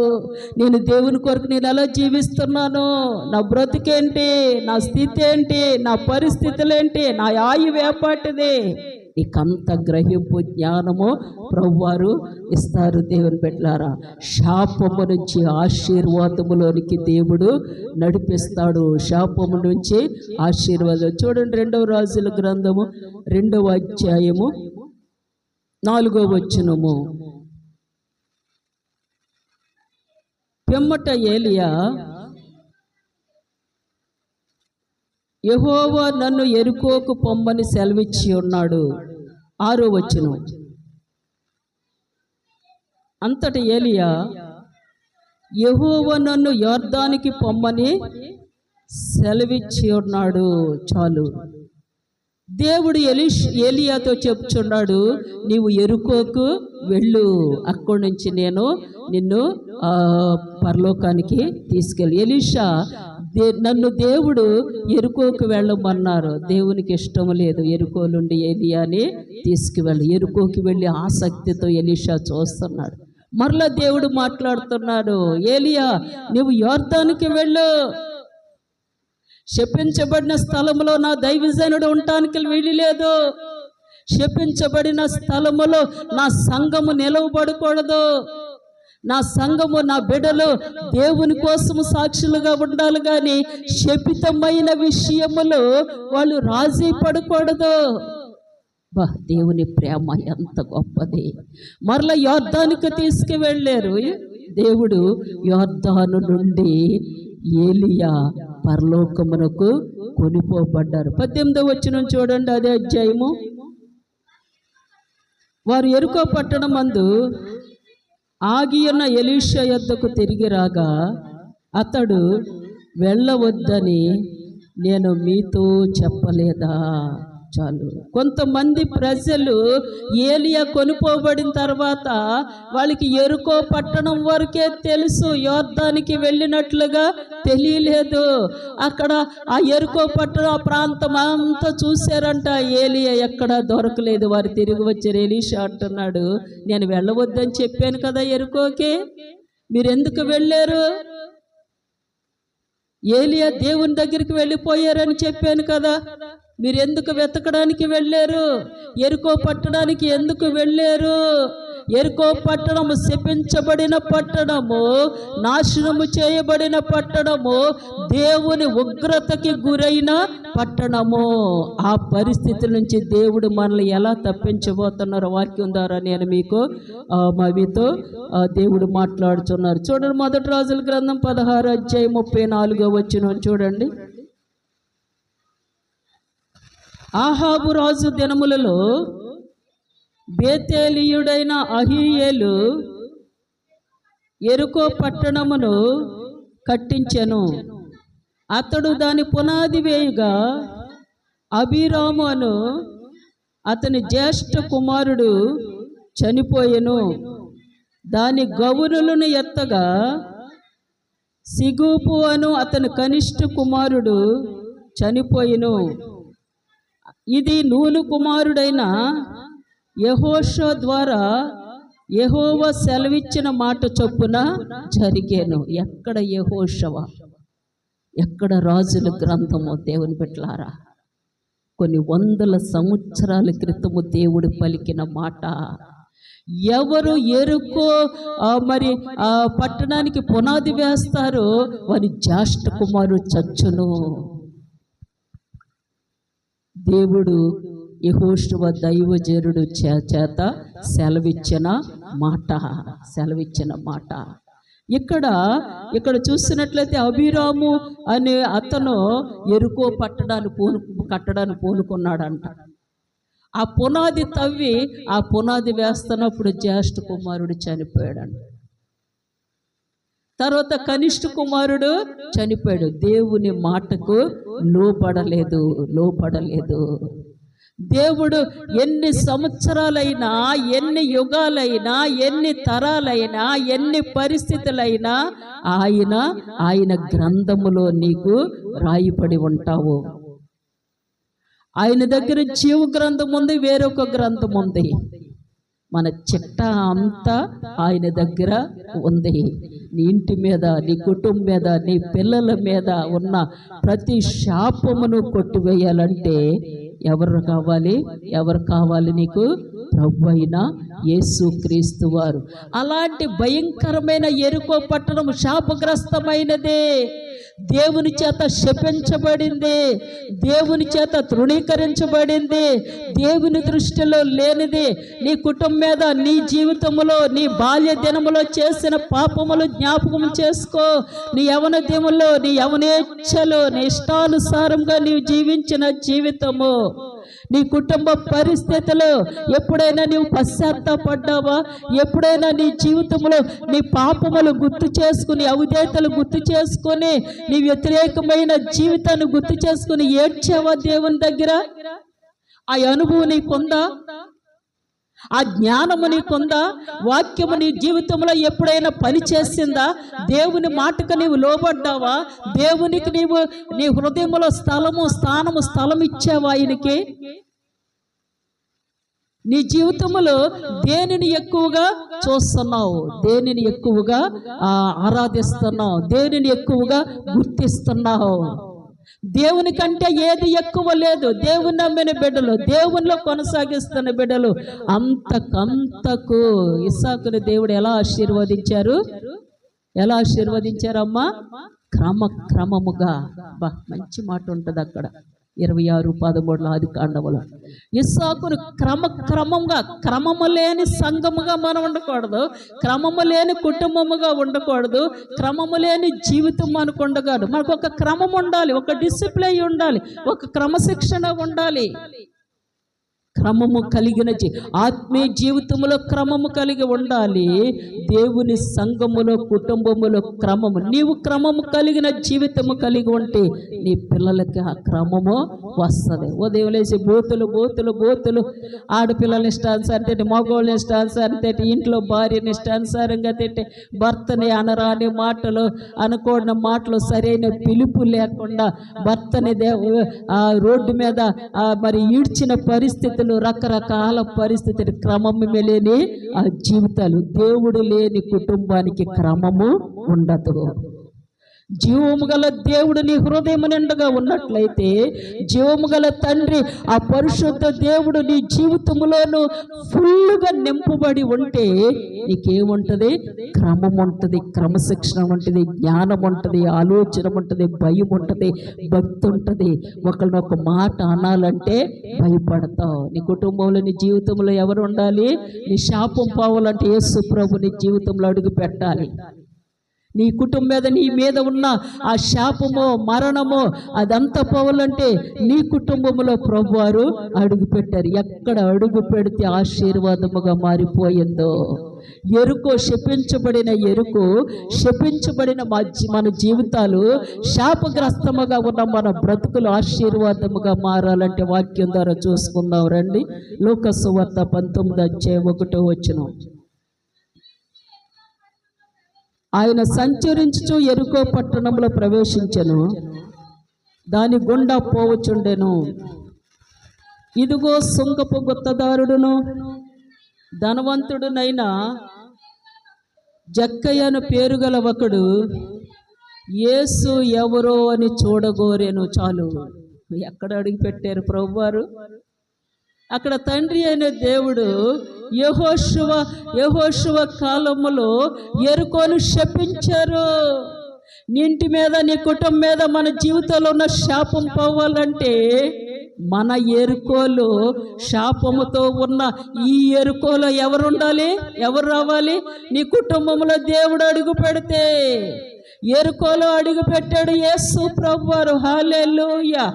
C: నేను దేవుని కొరకు నేను ఎలా జీవిస్తున్నాను, నా బ్రతికేంటి, నా స్థితి ఏంటి, నా పరిస్థితులేంటి, నా ఆయువు ఏపాటిది, నీకంత గ్రహింపు జ్ఞానము ప్రభువారు ఇస్తారు. దేవుని బిడ్డలారా, శాపము నుంచి ఆశీర్వాదములోనికి దేవుడు నడిపిస్తాడు. శాపము నుంచి ఆశీర్వాదం. చూడండి, 2వ రాజుల గ్రంథము 2వ అధ్యాయము 4వ వచనము. పిమ్మట ఏలియా, యెహోవా నన్ను యెరికోకు పొమ్మని సెలవిచ్చి ఉన్నాడు. 6వ వచనం. అంతటి ఏలియా, యెహోవా నన్ను యొర్దానికి పొమ్మని సెలవిచ్చి ఉన్నాడు. చాలు. దేవుడు ఏలియాతో చెప్తున్నాడు, నీవు యెరికోకు వెళ్ళు, అక్కడి నుంచి నేను నిన్ను పరలోకానికి తీసుకెళ్ళి. ఎలీషా, నన్ను దేవుడు యెరికోకు వెళ్ళమన్నారు. దేవునికి ఇష్టం లేదు యెరికో నుండి ఏలియాని తీసుకువెళ్ళి. యెరికోకి వెళ్ళి ఆసక్తితో ఎలీషా చూస్తున్నాడు. మరలా దేవుడు మాట్లాడుతున్నాడు, ఏలియా నువ్వు యొర్దానికి వెళ్ళు, శపించబడిన స్థలములో నా దైవజనుడు ఉండటానికి వీలులేదు, శపించబడిన స్థలములో నా సంఘము నిలవబడకూడదు, నా సంఘము, నా బిడ్డలు దేవుని కోసము సాక్షులుగా ఉండాలి, కానీ శపితమైన విషయములో వాళ్ళు రాజీ పడకూడదు. దేవుని ప్రేమ ఎంత గొప్పది. మరలా యొర్దానికి తీసుకువెళ్ళారు. దేవుడు యొర్దాను నుండి ఏలియా పరలోకమునకు కొనిపోబడ్డారు. 18వ వచనం చూడండి, అదే అధ్యాయము. వారు యెరికో పట్టణమందు ఆగియున్న ఎలీషా యొద్దకు తిరిగి రాగా, అతడు వెళ్ళవద్దని నేను మీతో చెప్పలేదా? చాలు. కొంతమంది ప్రజలు ఏలియా కొనుపోబడిన తర్వాత వాళ్ళకి ఎరుకో పట్టణం వరకే తెలుసు, యోర్దానికి వెళ్ళినట్లుగా తెలియలేదు. అక్కడ ఆ ఎరుకో పట్టణం ఆ ప్రాంతం అంతా చూశారంట. ఏలియా ఎక్కడా దొరకలేదు. వారు తిరిగి వచ్చారు. ఎలీషా అంటున్నాడు, నేను వెళ్ళవద్దని చెప్పాను కదా ఎరుకోకి, మీరు ఎందుకు వెళ్ళారు? ఏలియా దేవుని దగ్గరికి వెళ్ళిపోయారని చెప్పాను కదా, మీరు ఎందుకు వెతకడానికి వెళ్ళారు? ఎరుకో పట్టణానికి ఎందుకు వెళ్ళారు? ఎరుకో పట్టణము శపించబడిన పట్టణము, నాశనము చేయబడిన పట్టణము, దేవుని ఉగ్రతకి గురైన పట్టణము. ఆ పరిస్థితి నుంచి దేవుడు మనల్ని ఎలా తప్పించబోతున్నారో వాక్యం ద్వారా నేను మీతో దేవుడు మాట్లాడుతున్నారు. చూడండి, మొదటి రాజుల గ్రంథం 16:34 చూడండి. ఆహాబు రాజు దినములలో బేతేలీయుడైన అహీయేలు ఎరుకో పట్టణమును కట్టించెను. అతడు దాని పునాది వేయగా అబీరాము అను అతని జ్యేష్ఠ కుమారుడు చనిపోయెను. దాని గవునులను ఎత్తగా సిగూపు అను అతని కనిష్ఠ కుమారుడు చనిపోయెను. ఇది నూను కుమారుడైన యెహోషువ ద్వారా యెహోవా సెలవిచ్చిన మాట చొప్పున జరిగేను. ఎక్కడ యెహోషువ, ఎక్కడ రాజుల గ్రంథము? దేవుని బిడ్డలారా, కొన్ని వందల సంవత్సరాల క్రితము దేవుడు పలికిన మాట. ఎవరు ఎరుకో మరి ఆ పట్టణానికి పునాది వేస్తారో వారి జ్యేష్ఠ కుమారుడు చచ్చును. దేవుడు యెహోషువ దైవజనుడు చేత సెలవిచ్చిన మాట. ఇక్కడ చూసినట్లయితే అబీరాము అనే అతను ఎరుకో పట్టణాన్ని కట్టడానికి పూనుకున్నాడంట. ఆ పునాది తవ్వి ఆ పునాది వేస్తున్నప్పుడు జ్యేష్ఠ కుమారుడు చనిపోయాడంట. తర్వాత కనిష్ఠ కుమారుడు చనిపోయాడు. దేవుని మాటకు లోపడలేదు. దేవుడు ఎన్ని సంవత్సరాలైనా, ఎన్ని యుగాలైనా, ఎన్ని తరాలైనా, ఎన్ని పరిస్థితులైనా ఆయన గ్రంథములో నీకు రాయబడి ఉంటావు. ఆయన దగ్గర జీవ గ్రంథం ఉంది, వేరొక గ్రంథం ఉంది. మన చిట్టా అంతా ఆయన దగ్గర ఉంది. నీ ఇంటి మీద, నీ కుటుంబం మీద, నీ పిల్లల మీద ఉన్న ప్రతి శాపమును కొట్టివేయాలంటే ఎవరు కావాలి నీకు? ప్రభువైన యేసుక్రీస్తు వారు. అలాంటి భయంకరమైన ఎరుకో పట్టణం శాపగ్రస్తమైనదే, దేవుని చేత శపించబడింది, దేవుని చేత తృణీకరించబడింది, దేవుని దృష్టిలో లేనిది. నీ కుటుంబం మీద, నీ జీవితంలో, నీ బాల్య దినములో చేసిన పాపములు జ్ఞాపకం చేసుకో. నీ యవన దినములో, నీ యవనేచ్ఛలో, నీ ఇష్టానుసారంగా నీవు జీవించిన జీవితము, నీ కుటుంబ పరిస్థితులు ఎప్పుడైనా నీవు పశ్చాత్తాపడ్డావా? ఎప్పుడైనా నీ జీవితంలో నీ పాపములు గుర్తు చేసుకుని, అవిధేయతలు గుర్తు చేసుకొని, నీ వ్యతిరేకమైన జీవితాన్ని గుర్తు చేసుకుని ఏడ్చావా దేవుని దగ్గర? ఆ అనుభవం నీకుందా? ఆ జ్ఞానము నీకుందా? వాక్యము నీ జీవితంలో ఎప్పుడైనా పని చేసిందా? దేవుని మాటకు నీవు లోబడ్డావా? దేవునికి నీవు నీ హృదయంలో స్థలం ఇచ్చావా ఆయనకి? నీ జీవితంలో దేనిని ఎక్కువగా చూస్తున్నావు? దేనిని ఎక్కువగా ఆరాధిస్తున్నావు? దేనిని ఎక్కువగా గుర్తిస్తున్నావు? దేవుని కంటే ఏది ఎక్కువ లేదు. దేవుని నమ్మిన బిడ్డలు, దేవునిలో కొనసాగిస్తున్న బిడ్డలు అంతకంతకు ఇస్సాకుని దేవుడు ఎలా ఆశీర్వదించారమ్మా? క్రమముగా. మంచి మాట ఉంటుంది అక్కడ 26:13 ఆదికాండములో. ఇస్సాకును క్రమంగా, క్రమము లేని సంఘముగా మనం ఉండకూడదు, క్రమము లేని కుటుంబముగా ఉండకూడదు, క్రమము లేని జీవితం మనకు ఉండకూడదు. మనకు ఒక క్రమం ఉండాలి, ఒక డిసిప్లిన్ ఉండాలి, ఒక క్రమశిక్షణ ఉండాలి. క్రమము కలిగిన ఆత్మీయ జీవితంలో క్రమము కలిగి ఉండాలి. దేవుని సంఘములో, కుటుంబములో క్రమము. నీవు క్రమము కలిగిన జీవితము కలిగి ఉంటే నీ పిల్లలకి ఆ క్రమము వస్తుంది. ఉదయం లేచి బూతులు బూతులు బూతులు, ఆడపిల్లల ఇష్టానుసారం తిట్టి, మగవాళ్ళ ఇష్టానుసారం తిట్టి, ఇంట్లో భార్యని ఇష్టానుసారంగా తిట్టి, భర్తని అనరాని మాటలు, అనుకోని మాటలు, సరైన పిలుపు లేకుండా భర్తని రోడ్డు మీద మరి ఈడ్చిన పరిస్థితులు, రకరకాల పరిస్థితులు, క్రమం లేని ఆ జీవితాలు. దేవుడు లేని కుటుంబానికి క్రమము ఉండదు. జీవము గల దేవుడు నీ హృదయం నిండుగా ఉన్నట్లయితే, జీవము గల తండ్రి ఆ పరిశుద్ధ దేవుడు నీ జీవితంలోనూ ఫుల్గా నింపబడి ఉంటే నీకేముంటుంది? క్రమం ఉంటుంది, క్రమశిక్షణ ఉంటుంది, జ్ఞానం ఉంటుంది, ఆలోచన ఉంటుంది, భయం ఉంటుంది, భక్తి ఉంటుంది. ఒకరినొక మాట అనాలంటే భయపడతావు. నీ కుటుంబంలో, నీ జీవితంలో ఎవరు ఉండాలి? నీ శాపం పోవాలంటే యేసు ప్రభు నీ జీవితంలో అడుగు పెట్టాలి. నీ కుటుంబం మీద, నీ మీద ఉన్న ఆ శాపమో మరణమో అదంతా పోవాలంటే నీ కుటుంబంలో ప్రభువారు అడుగు పెట్టారు. ఎక్కడ అడుగు పెడితే ఆశీర్వాదముగా మారిపోయిందో. ఎరుకో, శపించబడిన ఎరుకు, శపించబడిన మన జీవితాలు, శాపగ్రస్తముగా ఉన్న మన బ్రతుకులు ఆశీర్వాదముగా మారాలంటే వాక్యం ద్వారా చూసుకుందాం రండి. లూకా సువార్త 19:1 ఆయన సంచరించుచు యెరికో పట్టణంలో ప్రవేశించెను. దాని గుండా పోవచుండెను. ఇదిగో సుంకపు గుత్తదారుడును ధనవంతుడునైన జక్కయ్యను పేరుగల ఒకడు యేసు ఎవరో అని చూడగోరెను. చాలు, ఎక్కడ అడిగి పెట్టారు ప్రభువారు? అక్కడ తండ్రి అయిన దేవుడు యెహోషువ కాలములో యెరికోను శపించారు. నీ ఇంటి మీద, నీ కుటుంబం మీద, మన జీవితంలో ఉన్న శాపం పోవాలంటే మన యెరికోలో, శాపముతో ఉన్న ఈ యెరికోలో ఎవరు ఉండాలి? ఎవరు రావాలి? నీ కుటుంబంలో దేవుడు అడుగు పెడితే. యెరికోలో అడుగు పెట్టాడు యేసు ప్రభువారు. హల్లెలూయా.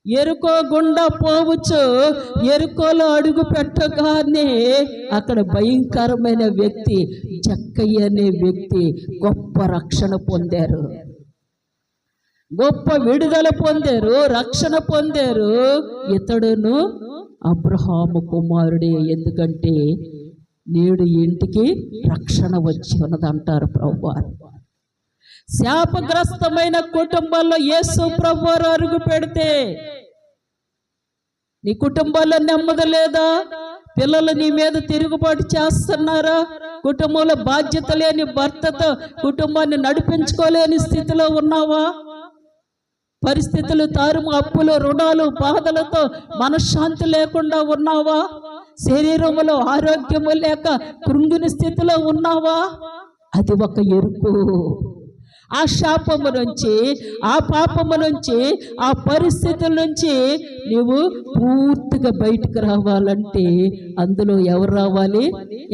C: యెరికో గుండా పోవచ్చు. యెరికోలో అడుగు పెట్టగానే అక్కడ భయంకరమైన వ్యక్తి జక్కయ్య అనే వ్యక్తి గొప్ప రక్షణ పొందారు, గొప్ప విడుదల పొందారు, రక్షణ పొందారు. ఇతడును అబ్రహాము కుమారుడే. ఎందుకంటే నేడు ఇంటికి రక్షణ వచ్చి ఉన్నదంటారు ప్రభువారు. శాపగ్రస్తమైన కుటుంబాల్లో యేసు ప్రభువారు అడుగు పెడితే నీ కుటుంబాల్లో నెమ్మది లేదా? పిల్లలు నీ మీద తిరుగుబాటు చేస్తున్నారా? కుటుంబంలో బాధ్యత లేని భర్తతో కుటుంబాన్ని నడిపించుకోలేని స్థితిలో ఉన్నావా? పరిస్థితులు అప్పులు, రుణాలు, బాధలతో మనశ్శాంతి లేకుండా ఉన్నావా? శరీరంలో ఆరోగ్యము లేక కృంగిన స్థితిలో ఉన్నావా? అది ఒక ఎరుకు. ఆ శాపము నుంచి, ఆ పాపము నుంచి, ఆ పరిస్థితుల నుంచి నీవు పూర్తిగా బయటకు రావాలంటే అందులో ఎవరు రావాలి?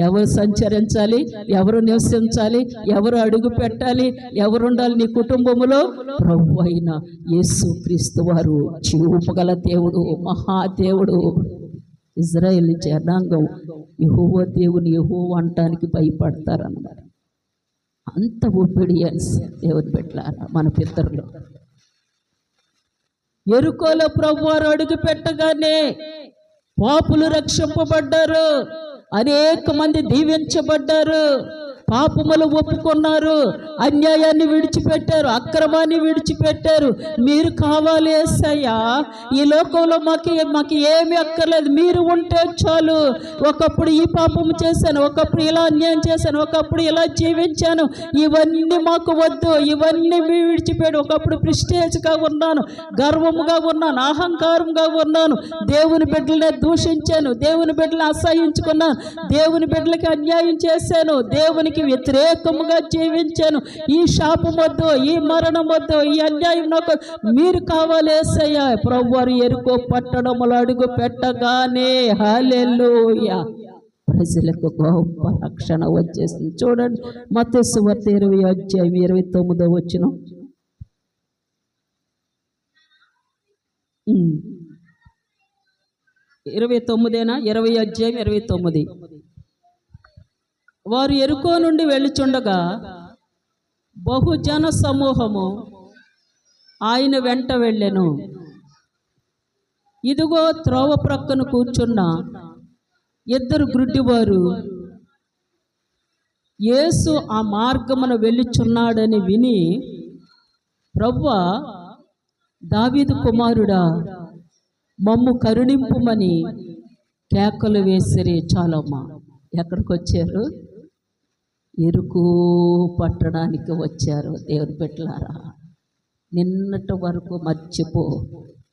C: ఎవరు సంచరించాలి? ఎవరు నివసించాలి? ఎవరు అడుగు పెట్టాలి? ఎవరు ఉండాలి నీ కుటుంబంలో? ప్రభువు అయిన యేసుక్రీస్తు వారు జీవముగల దేవుడు, మహాదేవుడు. ఇజ్రాయేల్ జనాంగం యెహోవా దేవుని యెహోవా అంటానికి భయపడతారన్నారు. అంత ఒబీడియన్స్ దేవుని పెట్టారా మన పితరులు. యెరికోలో ప్రభువారు అడుగు పెట్టగానే పాపులు రక్షింపబడ్డారు, అనేక మంది దీవించబడ్డారు, పాపములు ఒప్పుకున్నారు, అన్యాయాన్ని విడిచిపెట్టారు, అక్రమాన్ని విడిచిపెట్టారు. మీరు కావాలి యేసయ్యా, ఈ లోకంలో మాకు ఏమీ అక్కర్లేదు, మీరు ఉంటే చాలు. ఒకప్పుడు ఈ పాపము చేశాను, ఒకప్పుడు ఇలా అన్యాయం చేశాను, ఒకప్పుడు ఇలా జీవించాను, ఇవన్నీ మాకు వద్దు, ఇవన్నీ విడిచిపెట్టు. ఒకప్పుడు ప్రిస్టేజ్గా ఉన్నాను, గర్వముగా ఉన్నాను, అహంకారంగా ఉన్నాను, దేవుని బిడ్డలనే దూషించాను, దేవుని బిడ్డలను అసహించుకున్నాను, దేవుని బిడ్డలకి అన్యాయం చేశాను, దేవునికి వ్యతిరేకముగా జీవించాను. ఈ శాపం వద్దు, ఈ మరణం వద్దు, ఈ అన్యాయం నాకు మీరు కావాలి యేసయ్యా. ప్రభువారు యెరికో పట్టణములో అడుగు పెట్టగానే హల్లెలూయా ప్రజలకు గొప్ప రక్షణ వచ్చేసింది. చూడండి మత్తయి సువార్త 20:29 20:29 వారు యెరికో నుండి వెళ్ళుచుండగా బహుజన సమూహము ఆయన వెంట వెళ్ళెను. ఇదిగో త్రోవ ప్రక్కన కూర్చున్న ఇద్దరు గ్రుడ్డివారు యేసు ఆ మార్గమున వెళ్ళుచున్నాడని విని, ప్రభువా, దావీదు కుమారుడా, మమ్ము కరుణింపుమని కేకలు వేసిరి. చాలమ్మా. ఎక్కడికి వచ్చారు? ఎరుకు పట్టడానికి వచ్చారు. దేవుని బిడ్డలారా, నిన్నటి వరకు మర్చిపో.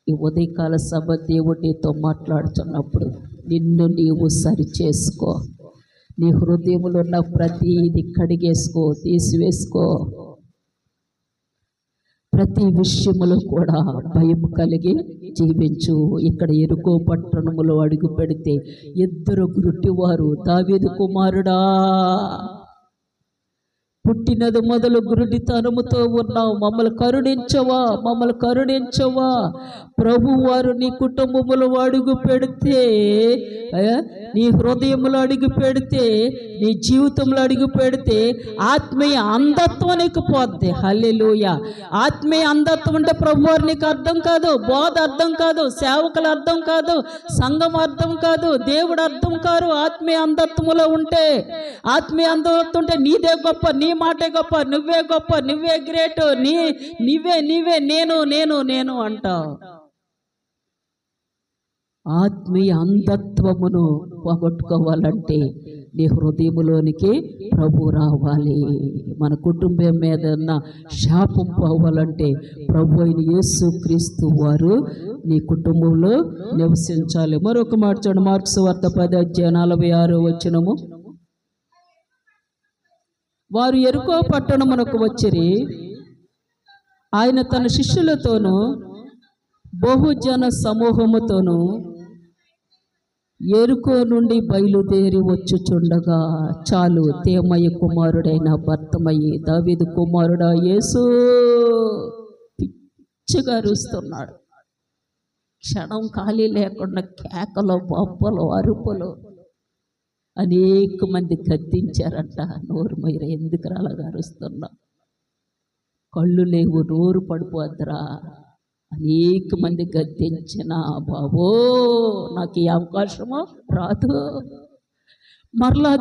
C: ఈ ఉదయకాల సభ దేవుడు నీతో మాట్లాడుతున్నప్పుడు నిన్ను నీవు సరి చేసుకో. నీ హృదయంలో ఉన్న ప్రతిది కడిగేసుకో, తీసివేసుకో. ప్రతి విషయములో కూడా భయం కలిగి జీవించు. ఇక్కడ ఎరుకో పట్టణములో అడుగు పెడితే ఇద్దరు గురుటివారు, దావీదు కుమారుడా, పుట్టినది మొదలు గురుడితనముతో ఉన్నావు, మమ్మల్ని కరుణించవా, మమ్మల్ని కరుణించవా. ప్రభువారు నీ కుటుంబములో అడుగు పెడితే, నీ హృదయంలో అడుగు పెడితే, నీ జీవితంలో అడుగు పెడితే ఆత్మీయ అంధత్వం నీకు పోద్ది. హల్లెలూయా. ఆత్మీయ అంధత్వం అంటే ప్రభువారు నీకు అర్థం కాదు, బోధ అర్థం కాదు, సేవకులు అర్థం కాదు, సంఘం అర్థం కాదు, దేవుడు అర్థం కాదు. ఆత్మీయ అంధత్వంలో ఉంటే, ఆత్మీయ అంధత్వం ఉంటే నీదే గొప్ప, నీ మాటే గొప్ప, నువ్వే గొప్ప, నువ్వే గ్రేట్, నీవే నేను అంటావు. ఆత్మీయ అంధత్వమును పోగొట్టుకోవాలంటే నీ హృదయములోనికి ప్రభు రావాలి. మన కుటుంబం మీద ఉన్న శాపం పోవాలంటే ప్రభు అయిన యేసుక్రీస్తు వారు నీ కుటుంబంలో నివసించాలి. మరొక మాట చూడండి, మార్కు సువార్త 10:46 వారు ఎరుకో పట్టణమునకు వచ్చిరి. ఆయన తన శిష్యులతోనూ బహుజన సమూహముతోనూ ఎరుకో నుండి బయలుదేరి వచ్చుచుండగా, చాలు, తేమయ్య కుమారుడైన భర్తమయ్యి, దావీదు కుమారుడా యేసు, పిచ్చిగా అరుస్తున్నాడు. క్షణం ఖాళీ లేకుండా కేకలు, బొబ్బలు, అరుపులు. అనేక మంది గద్దించారంట. నోరు మొయ్యర, ఎందుకు అలాగా అరుస్తున్నా? కళ్ళు లేవు, నోరు పడిపోద్దురా. అనేక మంది గద్దించిన, బాబో నాకు ఈ అవకాశము రాదు. మరలా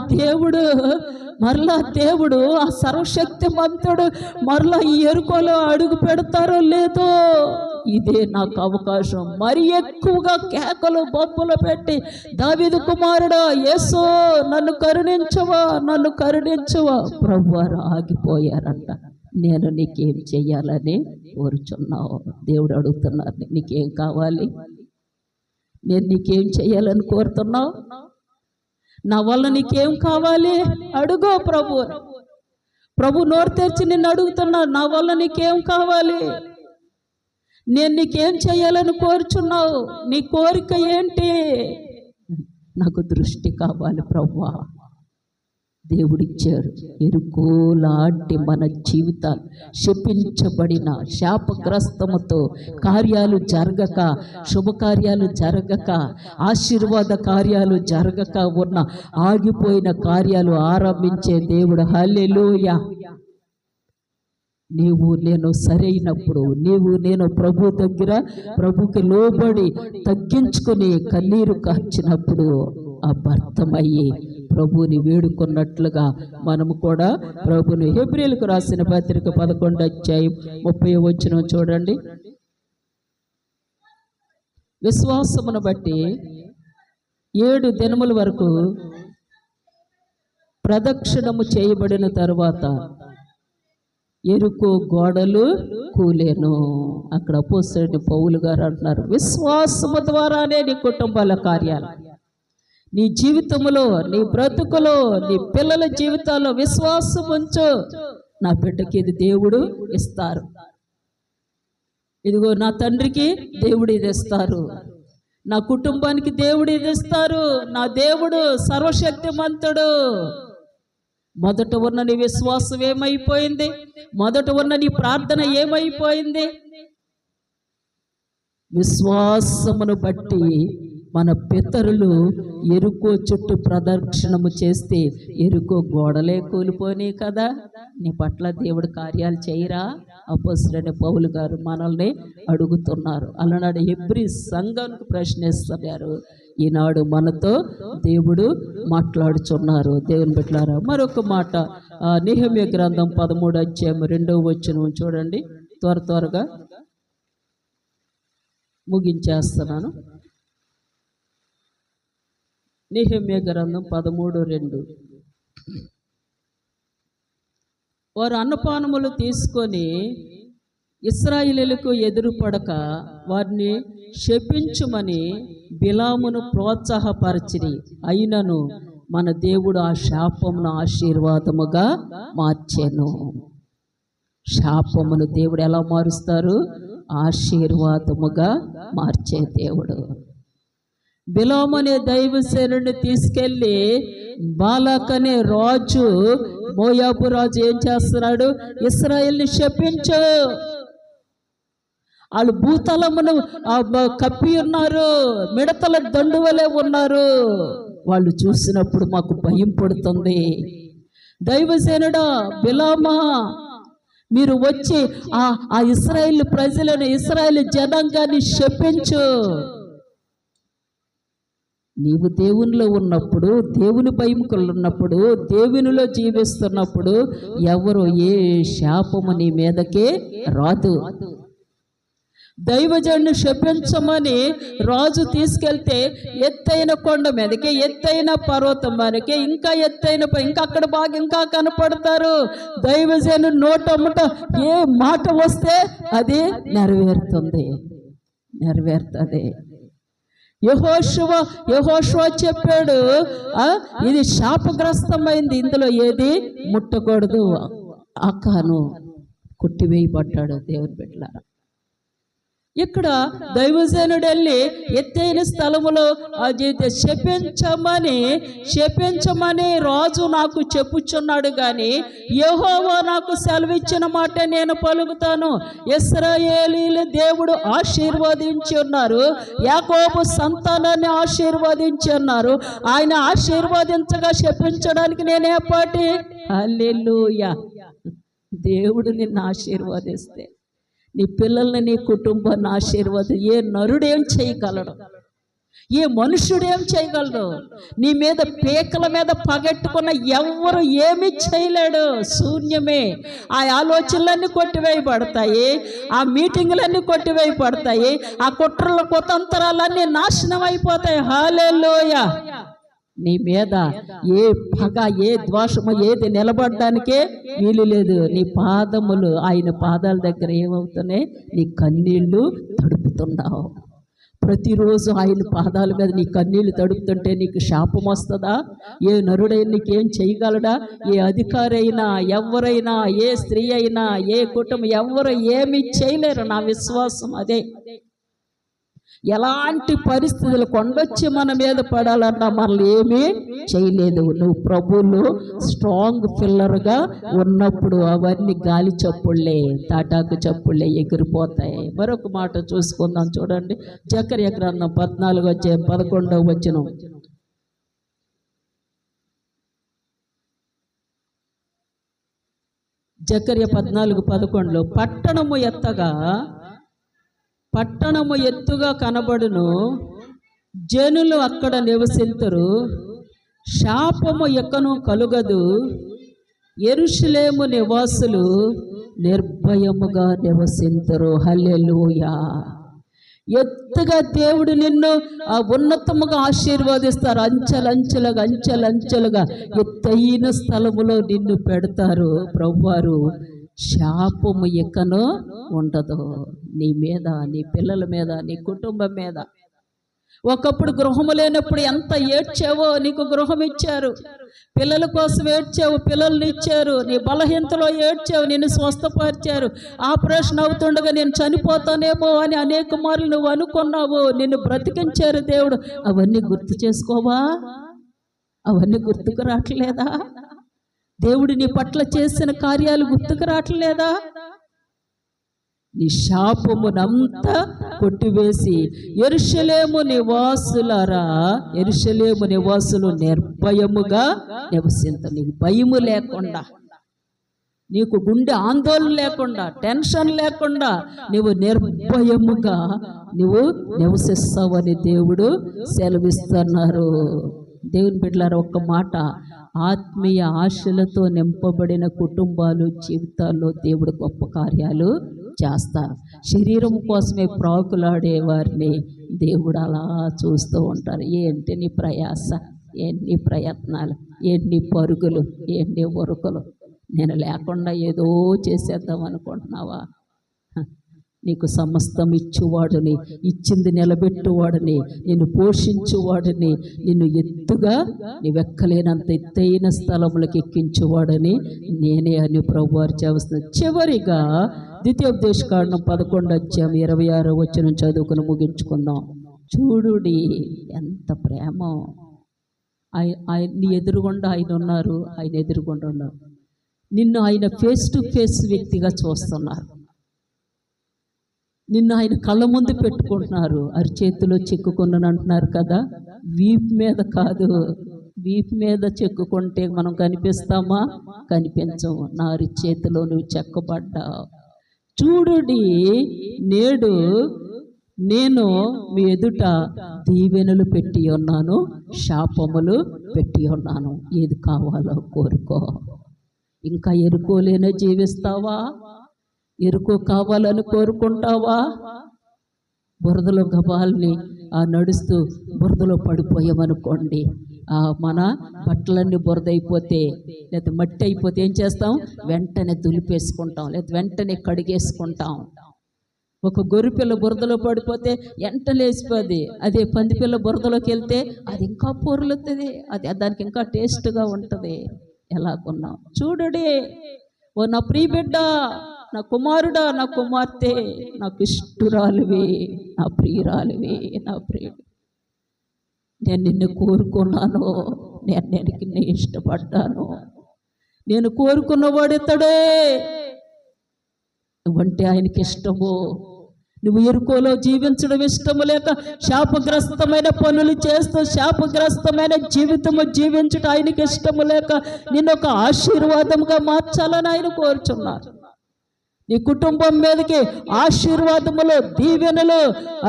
C: దేవుడు ఆ సర్వశక్తిమంతుడు మరలా ఈ ఎరుకలో అడుగు పెడతారో లేదో, ఇదే నాకు అవకాశం. మరి ఎక్కువగా కేకలు, బొబ్బలు పెట్టి, దావీదు కుమారుడా యేసు, నన్ను కరుణించవా. ప్రభువారు ఆగిపోయారంట. నేను నీకేం చెయ్యాలని కోరుచున్నావు? దేవుడు అడుగుతున్నారు, నీకేం కావాలి? నేను నీకేం చెయ్యాలని కోరుతున్నావు? నా వల్ల నీకేం కావాలి? అడుగో ప్రభు నోరు తెరిచి నిన్ను అడుగుతున్నా, నా వల్ల నీకేం కావాలి? నేను నీకేం చెయ్యాలని కోరుచున్నావు? నీ కోరిక ఏంటి? నాకు దృష్టి కావాలి ప్రభువా. దేవుడిచ్చారు. ఎరుకో లాంటి మన జీవితాలు శపించబడిన, శాపగ్రస్తముతో, కార్యాలు జరగక, శుభకార్యాలు జరగక, ఆశీర్వాద కార్యాలు జరగక ఉన్న ఆగిపోయిన కార్యాలు ఆరంభించే దేవుడు. హల్లెలూయా. నీవు నేను సరైనప్పుడు, నేను ప్రభు దగ్గర ప్రభుకి లోబడి తగ్గించుకొని కన్నీరు కార్చినప్పుడు అబద్ధమయ్యి ప్రభుని వేడుకున్నట్లుగా మనము కూడా ప్రభుని. హెబ్రీయులకు రాసిన పత్రిక 11:30 చూడండి. విశ్వాసమును బట్టి 7 దినముల వరకు ప్రదక్షిణము చేయబడిన తరువాత ఎరుకో గోడలు కూలేను. అక్కడ అపోస్తలుడైన పౌలు గారు అంటున్నారు, విశ్వాసము ద్వారానే నీ కుటుంబాల కార్యాలు, నీ జీవితంలో, నీ బ్రతుకులో, నీ పిల్లల జీవితాల్లో విశ్వాసం ఉంచు. నా బిడ్డకి ఇది దేవుడు ఇస్తారు, ఇదిగో నా తండ్రికి దేవుడు ఇది ఇస్తారు, నా కుటుంబానికి దేవుడు ఇది ఇస్తారు. నా దేవుడు సర్వశక్తిమంతుడు. మొదట ఉన్న నీ విశ్వాసం ఏమైపోయింది? మొదట ఉన్న నీ ప్రార్థన ఏమైపోయింది? విశ్వాసమును బట్టి మన పితరులు ఎరుకో చుట్టూ ప్రదక్షిణము చేస్తే ఎరుకో గోడలే కూలిపోయి కదా. నీ పట్ల దేవుడు కార్యాలు చేయరా? అపోస్తలుడైన పౌలు గారు మనల్ని అడుగుతున్నారు. అలనాడు హెబ్రీ సంఘానికి ప్రశ్నిస్తున్నారు. ఈనాడు మనతో దేవుడు మాట్లాడుచున్నారు. దేవుని బిడ్డలారా, మరొక మాట నెహెమ్యా గ్రంథం 13వ అధ్యాయం 2వ వచనం చూడండి. త్వరగా ముగించేస్తున్నాను. నెహెమ్యా గ్రంథం 13:2. వారు అన్నపానములు తీసుకొని ఇశ్రాయేలీయులకు ఎదురుపడక వారిని శపించుమని బిలామును ప్రోత్సాహపరిచిరి. అయినను మన దేవుడు ఆ శాపమును ఆశీర్వాదముగా మార్చెను. శాపమును దేవుడు ఎలా మారుస్తారు? ఆశీర్వాదముగా మార్చే దేవుడు. బిలాము అనే దైవసేనుడిని తీసుకెళ్ళి బాలాక్ అనే రాజు, మోయాబు రాజు ఏం చేస్తున్నాడు? ఇశ్రాయేల్ని శపించు, వాళ్ళు భూతలమును కప్పి ఉన్నారు, మిడతల దండు వలె ఉన్నారు, వాళ్ళు చూసినప్పుడు మాకు భయం పడుతుంది. దైవసేనుడా బిలామా, మీరు వచ్చి ఆ ఇశ్రాయేల్ ప్రజలను, ఇశ్రాయేల్ జనాంగాన్ని శపించు. నీవు దేవునిలో ఉన్నప్పుడు, దేవుని భయముకులు ఉన్నప్పుడు, దేవునిలో జీవిస్తున్నప్పుడు ఎవరు ఏ శాపము నీ మీదకే రాదు. దైవజనుని శపించమని రాజు తీసుకెళ్తే ఎత్తైన కొండ మీదకి, ఎత్తైన పర్వతం మీదకి, ఇంకా ఎత్తైన, ఇంకా అక్కడ బాగా ఇంకా కనపడతారు. దైవజను నోటముట ఏ మాట వస్తే అది నెరవేరుతుంది. యెహోషువ చెప్పాడు, ఇది శాపగ్రస్తమైంది, ఇందులో ఏది ముట్టకూడదు. ఆకాను కొట్టివేయబడ్డాడు. దేవుని బిడ్డలారా, ఇక్కడ దైవజనుడు వెళ్ళి ఎత్తైన స్థలములో శపించమని రాజు నాకు చెప్పుచున్నాడు, కానీ యెహోవా నాకు సెలవిచ్చిన మాట నేను పలుకుతాను. ఇశ్రాయేలీయుల దేవుడు ఆశీర్వదించి ఉన్నారు, యాకోబు సంతానాన్ని ఆశీర్వదించి ఉన్నారు. ఆయన ఆశీర్వదించగా శపించడానికి నేనే పాటి? హల్లెలూయా. దేవుడు నిన్ను ఆశీర్వదిస్తే, నీ పిల్లల్ని, నీ కుటుంబాన్ని ఆశీర్వాదం ఏ నరుడేం చేయగలడు? ఏ మనుషుడేం చేయగలడు? నీ మీద పీకల మీద పగట్టుకున్న ఎవ్వరు ఏమీ చేయలేడు. శూన్యమే. ఆ ఆలోచనలన్నీ కొట్టివేయబడతాయి, ఆ మీటింగులన్నీ కొట్టివేయబడతాయి, ఆ కుట్రల కుతంత్రాలన్నీ నాశనం అయిపోతాయి. హల్లెలూయా. నీ మీద ఏ పగ, ఏ ద్వేషము, ఏది నిలబడడానికే వీలు లేదు. నీ పాదములు ఆయన పాదాల దగ్గర ఏమవుతున్నాయి? నీ కన్నీళ్లు తడుపుతున్నావు. ప్రతిరోజు ఆయన పాదాల మీద నీ కన్నీళ్లు తడుపుతుంటే నీకు శాపం వస్తుందా? ఏ నరుడైనా నీకేం చేయగలడా? ఏ అధికారి అయినా, ఎవరైనా, ఏ స్త్రీ అయినా, ఏ కుటుంబం, ఎవరు ఏమీ చేయలేరు. నా విశ్వాసం అదే. ఎలాంటి పరిస్థితులు కొండొచ్చి మన మీద పడాలన్నా మనల్ని ఏమీ చేయలేదు. నువ్వు ప్రభువులో స్ట్రాంగ్ పిల్లర్గా ఉన్నప్పుడు అవన్నీ గాలి చప్పుళ్ళే, తాటాకు చప్పుళ్ళే ఎగిరిపోతాయి. మరొక మాట చూసుకుందాం, చూడండి. జకర్యా గ్రంథం 14వ అధ్యాయం 11వ వచనం. జకర్యా 14:11 పట్టణము ఎత్తుగా కనబడును, జనులు అక్కడ నివసింతురు, శాపము ఎక్కను కలుగదు, యెరూషలేము నివాసులు నిర్భయముగా నివసింతురు. హల్లెలూయా. ఎత్తుగా దేవుడు నిన్ను ఉన్నతముగా ఆశీర్వదిస్తారు. అంచెలంచెలుగా ఎత్తైన స్థలములో నిన్ను పెడతారు. ప్రభువారు శాపము ఎక్కనో ఉండదు నీ మీద, నీ పిల్లల మీద, నీ కుటుంబం మీద. ఒకప్పుడు గృహము లేనప్పుడు ఎంత ఏడ్చావో, నీకు గృహం ఇచ్చారు. పిల్లల కోసం ఏడ్చావు, పిల్లల్ని ఇచ్చారు. నీ బలహీనతలో ఏడ్చావు, నిన్ను స్వస్థపరిచారు. ఆపరేషన్ అవుతుండగా నేను చనిపోతానేమో అని అనేక మార్లు నువ్వు అనుకున్నావు, నిన్ను బ్రతికించారు దేవుడు. అవన్నీ గుర్తు చేసుకోవా? అవన్నీ గుర్తుకు రావట్లేదా? దేవుడు నీ పట్ల చేసిన కార్యాలు గుర్తుకు రావట్లేదా? నీ శాపమునంతా కొట్టివేసి యెరూషలేము నివాసులారా, యెరూషలేము నివాసులు నిర్భయముగా నివసింత. నీకు భయము లేకుండా, నీకు గుండె ఆందోళన లేకుండా, టెన్షన్ లేకుండా నువ్వు నిర్భయముగా నువ్వు నివసిస్తావని దేవుడు సెలవిస్తున్నారు. దేవుని బిడ్డలారా, ఒక్క మాట, ఆత్మీయ ఆశలతో నింపబడిన కుటుంబాలు జీవితాల్లో దేవుడు గొప్ప కార్యాలు చేస్తారు. శరీరం కోసమే ప్రాకులాడే వారిని దేవుడు అలా చూస్తూ ఉంటారు. ఏంటి నీ ప్రయాస, ఎన్ని ప్రయత్నాలు, ఎన్ని పరుగులు, ఎన్ని ఉరుకులు, నేను లేకుండా ఏదో చేసేద్దాం అనుకుంటున్నావా? నీకు సమస్తం ఇచ్చువాడిని, ఇచ్చింది నిలబెట్టువాడిని, నిన్ను పోషించువాడిని, నిన్ను ఎత్తుగా నీవెక్కలేనంత ఎత్తైన స్థలములకు ఎక్కించువాడని నేనే అని ప్రభువారు చేస్తున్నారు. చివరిగా ద్వితీయోపదేశకాండం 11:26 చదువుకుని ముగించుకుందాం. చూడుడి ఎంత ప్రేమ! నీ ఎదురుగుండా ఆయన ఉన్నారు, ఆయన ఎదురుగుండా ఉన్నారు. నిన్ను ఆయన ఫేస్ టు ఫేస్ వ్యక్తిగా చూస్తున్నారు. నిన్ను ఆయన కళ్ళ ముందు పెట్టుకుంటున్నారు. అరిచేతిలో చెక్కుకున్నాను అంటున్నారు కదా, వీపు మీద కాదు. వీపు మీద చెక్కుకుంటే మనం కనిపిస్తామా? కనిపించము. నా అరిచేతిలో నువ్వు చెక్కబడ్డావు. చూడుడి, నేడు నేను మీ ఎదుట దీవెనలు పెట్టి ఉన్నాను, శాపములు పెట్టి ఉన్నాను. ఏది కావాలో కోరుకో. ఇంకా ఎరుకోలేనే జీవిస్తావా? ఎరుకు కావాలని కోరుకుంటావా? బురదలో గబాల్ని నడుస్తూ బురదలో పడిపోయామనుకోండి, మన బట్టలన్నీ బురద అయిపోతే లేదా మట్టి అయిపోతే ఏం చేస్తాం? వెంటనే దులిపేసుకుంటాం, లేదా వెంటనే కడిగేసుకుంటాం. ఒక గొర్రెపిల్ల బురదలో పడిపోతే ఎంట లేచిపోద్ది. అదే పందిపిల్ల బురదలోకి వెళ్తే అది ఇంకా పొరులుతుంది, అది దానికి ఇంకా టేస్ట్గా ఉంటుంది. ఎలాగున్నాం చూడుడే. ఓ నా ప్రియ బిడ్డ, నా కుమారుడా, నా కుమార్తె, నాకు ఇష్టురాలివి, నా ప్రియురాలివి, నా ప్రియుడు, నేను నిన్ను కోరుకున్నాను, నేను నిన్ను ఇష్టపడ్డాను. నేను కోరుకున్నవాడు ఇతడే. నువ్వంటే ఆయనకి ఇష్టము. నువ్వు ఎరుకోలో జీవించడం ఇష్టము లేక శాపగ్రస్తమైన పనులు చేస్తూ శాపగ్రస్తమైన జీవితము జీవించడం ఆయనకి ఇష్టము లేక నిన్ను ఒక ఆశీర్వాదంగా మార్చాలని ఆయన కోరుచున్నారు. నీ కుటుంబం మీదకి ఆశీర్వాదములు, దీవెనలు,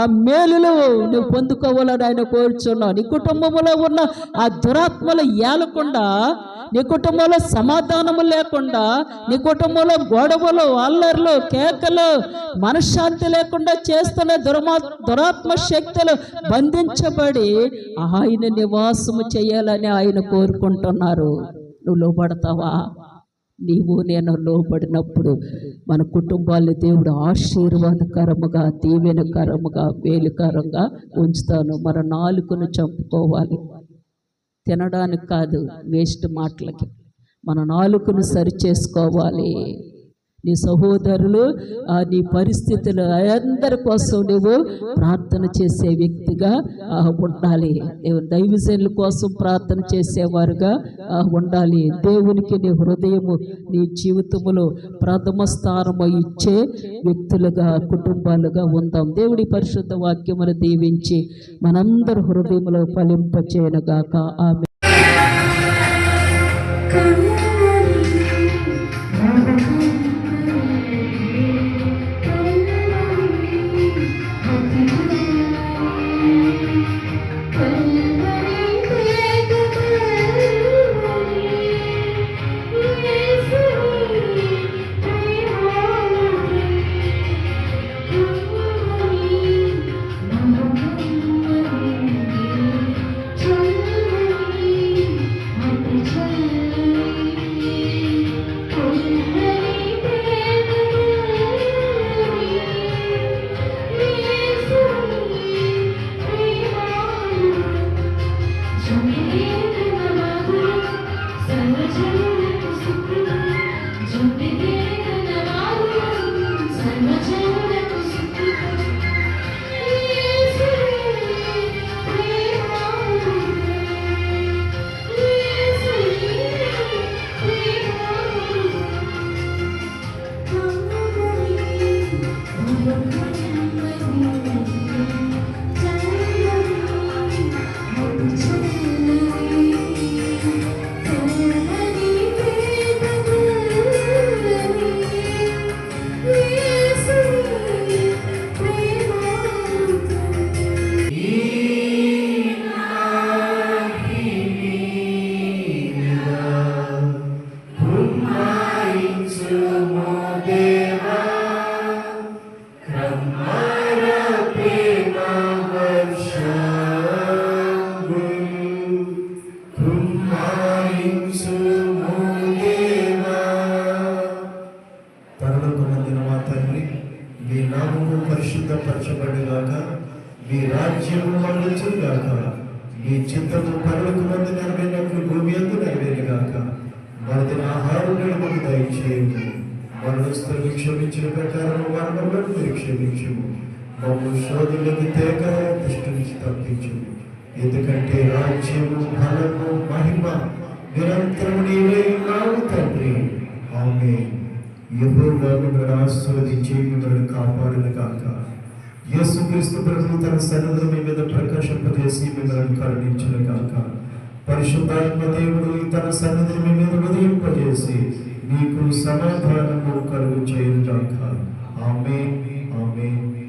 C: ఆ మేలులు నువ్వు పొందుకోవాలని ఆయన కోరుచున్నావు. నీ కుటుంబంలో ఉన్న ఆ దురాత్మలు ఏలకుండా, నీ కుటుంబంలో సమాధానము లేకుండా, నీ కుటుంబంలో గొడవలు, అల్లర్లు, కేకలు, మనశ్శాంతి లేకుండా చేస్తున్న దురాత్మ శక్తులు బంధించబడి ఆయన నివాసము చేయాలని ఆయన కోరుకుంటున్నారు. నువ్వు లోబడతావా? నీవు నేను లోబడినప్పుడు మన కుటుంబాన్ని దేవుడు ఆశీర్వాదకరముగా, దీవెనకరముగా, మేలుకరంగా ఉంచుతాను. మన నాలుకను చంపుకోవాలి, తినడానికి కాదు, వేస్ట్ మాటలకి. మన నాలుకను సరి చేసుకోవాలి. నీ సహోదరులు, నీ పరిస్థితులు అందరి కోసం నువ్వు ప్రార్థన చేసే వ్యక్తిగా ఉండాలి. దేవుని దైవజనుల కోసం ప్రార్థన చేసేవారుగా ఉండాలి. దేవునికి నీ హృదయము, నీ జీవితములో ప్రథమ స్థానము ఇచ్చే వ్యక్తులుగా, కుటుంబాలుగా ఉందాం. దేవుడి పరిశుద్ధ వాక్యమును దీవించి మనందరి హృదయములో ఫలింపచేయనుగాక. ఆమె
D: నెరవేర్చబడుగాక. మీ రాజ్యము మళ్ళించుగాక. మీ చిత్తము పరలోకమందు నెరవేరినట్లు భూమి యందు నెరవేరుగాక. మనదిన ఆహారం మాకు దయచేయము. మరణస్తులను క్షమించిన ప్రకారం మరణములను మీరు క్షమించుము. మమ్మల్ని శోధనలకు తేక దుష్టు నుంచి తప్పించుము. ఎందుకంటే రాజ్యము, బలము, మహిమ నిరంతరము నీవే ఉన్నావు తండ్రి. ఆమేన్. యెహోవా మిమ్మల్ని ఆశీర్వదించి మిమ్మల్ని కాపాడును గాక. యేసుక్రీస్తు ప్రభువు తన సన్నిధిని మీ మీద ప్రకాశింపజేసి మిమ్మల్ని కరుణించును గాక. పరిశుద్ధాత్మ దేవుడు తన సన్నిధిని మీ మీద ఉదయింపజేసి మీకు సమాధానము కలుగు చేయును గాక. ఆమేన్. ఆమేన్.